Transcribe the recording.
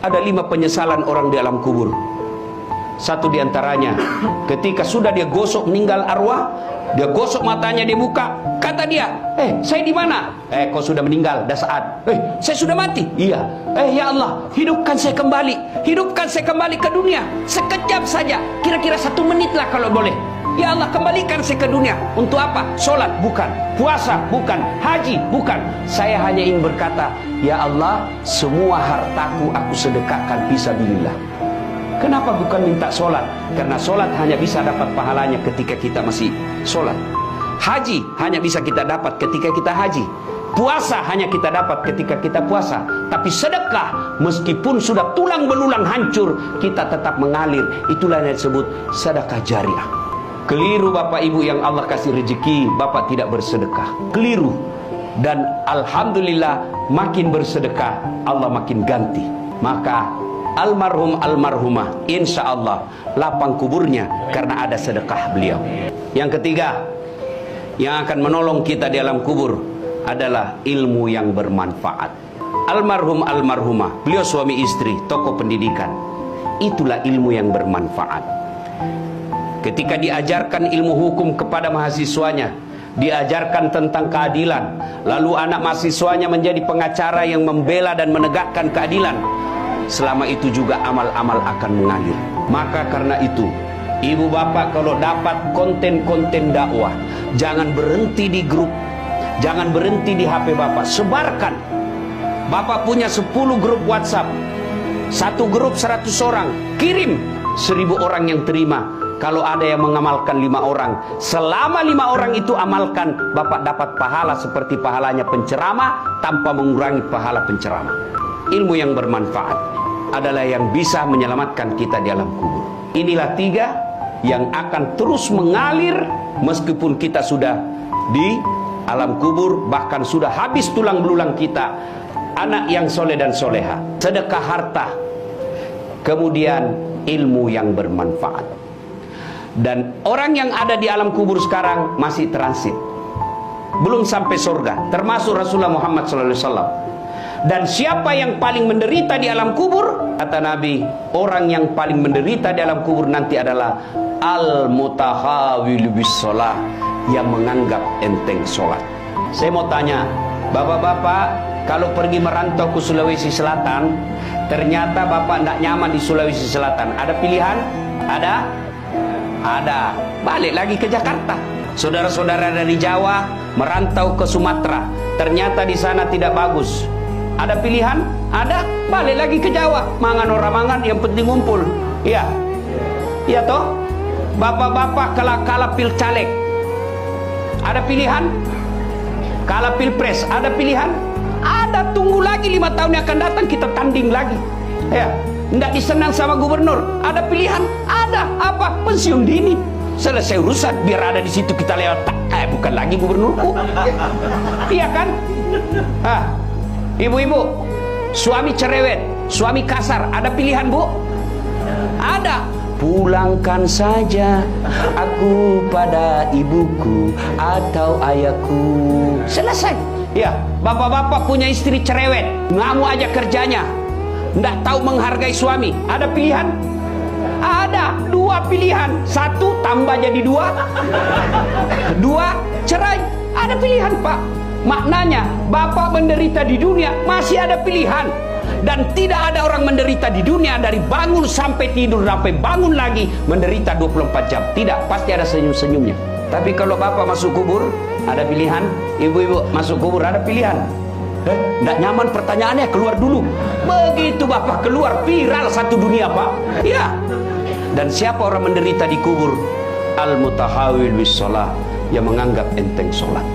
Ada 5 penyesalan orang di alam kubur. Satu diantaranya, ketika sudah dia gosok meninggal arwah, dia gosok matanya, dia buka, kata dia, saya di mana? Kau sudah meninggal, dah saat. Saya sudah mati. Iya. Ya Allah, hidupkan saya kembali ke dunia, sekejap saja, kira-kira 1 menit lah kalau boleh. Ya Allah, kembalikan saya ke dunia. Untuk apa? Sholat? Bukan. Puasa? Bukan. Haji? Bukan. Saya hanya ingin berkata, ya Allah, semua hartaku aku sedekahkan fisabilillah. Kenapa bukan minta sholat? Karena sholat hanya bisa dapat pahalanya ketika kita masih sholat. Haji hanya bisa kita dapat ketika kita haji. Puasa hanya kita dapat ketika kita puasa. Tapi sedekah, meskipun sudah tulang belulang hancur, kita tetap mengalir. Itulah yang disebut sedekah jariah. Keliru Bapak Ibu yang Allah kasih rezeki, Bapak tidak bersedekah. Keliru. Dan alhamdulillah, makin bersedekah, Allah makin ganti. Maka almarhum almarhumah, insya Allah lapang kuburnya karena ada sedekah beliau. Yang ketiga, yang akan menolong kita di alam kubur adalah ilmu yang bermanfaat. Almarhum almarhumah, beliau suami istri, tokoh pendidikan. Itulah ilmu yang bermanfaat. Ketika diajarkan ilmu hukum kepada mahasiswanya, diajarkan tentang keadilan, lalu anak mahasiswanya menjadi pengacara yang membela dan menegakkan keadilan, selama itu juga amal-amal akan mengalir. Maka karena itu, ibu bapak kalau dapat konten-konten dakwah, jangan berhenti di grup, jangan berhenti di HP bapak, sebarkan. Bapak punya 10 grup WhatsApp, satu grup 100 orang, kirim, 1000 orang yang terima. Kalau ada yang mengamalkan 5 orang, selama 5 orang itu amalkan, bapak dapat pahala seperti pahalanya penceramah tanpa mengurangi pahala penceramah. Ilmu yang bermanfaat adalah yang bisa menyelamatkan kita di alam kubur. Inilah 3 yang akan terus mengalir meskipun kita sudah di alam kubur, bahkan sudah habis tulang belulang kita. Anak yang soleh dan soleha, sedekah harta, kemudian ilmu yang bermanfaat. Dan orang yang ada di alam kubur sekarang masih transit, belum sampai surga, termasuk Rasulullah Muhammad SAW. Dan siapa yang paling menderita di alam kubur? Kata Nabi, orang yang paling menderita di alam kubur nanti adalah al-mutahawil bis sholat, yang menganggap enteng sholat. Saya mau tanya, bapak-bapak, kalau pergi merantau ke Sulawesi Selatan, ternyata bapak tidak nyaman di Sulawesi Selatan, ada pilihan? Ada? Ada. Balik lagi ke Jakarta. Saudara-saudara dari Jawa merantau ke Sumatera, ternyata di sana tidak bagus. Ada pilihan? Ada. Balik lagi ke Jawa. Mangan orang mangan, yang penting ngumpul. Iya. Iya toh? Bapak-bapak kalah pil caleg, ada pilihan? Kalah pilpres, ada pilihan? Ada. Tunggu lagi 5 tahun yang akan datang, kita tanding lagi. Ya. Tidak disenang sama gubernur, ada pilihan? Ada. Apa? Pensiun dini. Selesai urusan, biar ada di situ kita lewat. Bukan lagi gubernurku. Iya kan? Ibu-ibu, suami cerewet, suami kasar, ada pilihan bu? Ada. Pulangkan saja aku pada ibuku atau ayahku. Selesai. Ya, bapak-bapak punya istri cerewet, ngamuk aja kerjanya, nggak tahu menghargai suami, ada pilihan? Ada. 2 pilihan. 1 tambah jadi 2, 2 cerai. Ada pilihan pak. Maknanya bapak menderita di dunia masih ada pilihan. Dan tidak ada orang menderita di dunia dari bangun sampai tidur sampai bangun lagi menderita 24 jam. Tidak, pasti ada senyum-senyumnya. Tapi kalau bapak masuk kubur, ada pilihan. Ibu-ibu masuk kubur, ada pilihan. Nggak nyaman pertanyaannya, keluar dulu. Begitu bapak keluar, viral satu dunia pak. Ya. Dan siapa orang menderita di kubur? Al-mutahawil bis sholat, yang menganggap enteng sholat.